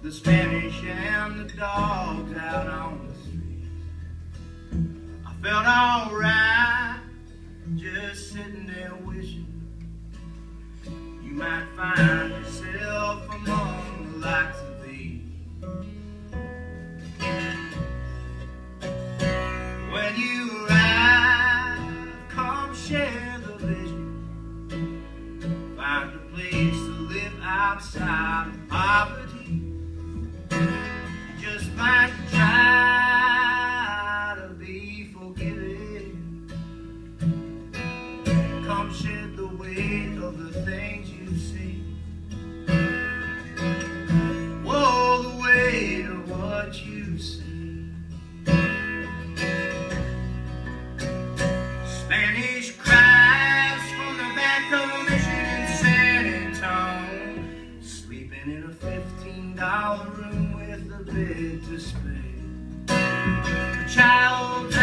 the Spanish and the dogs out on the street. I felt alright, just sitting there wishing you might find yourself among the likes of these. When you arrive, come share the vision. Find a place to live outside of poverty. You just might try to be forgiving. Come shed the weight of the things you see. Whoa, the weight of what you see. Spanish cries from the back of a mission in San Antonio, sleeping in a $15 room with a bed to spare. The child's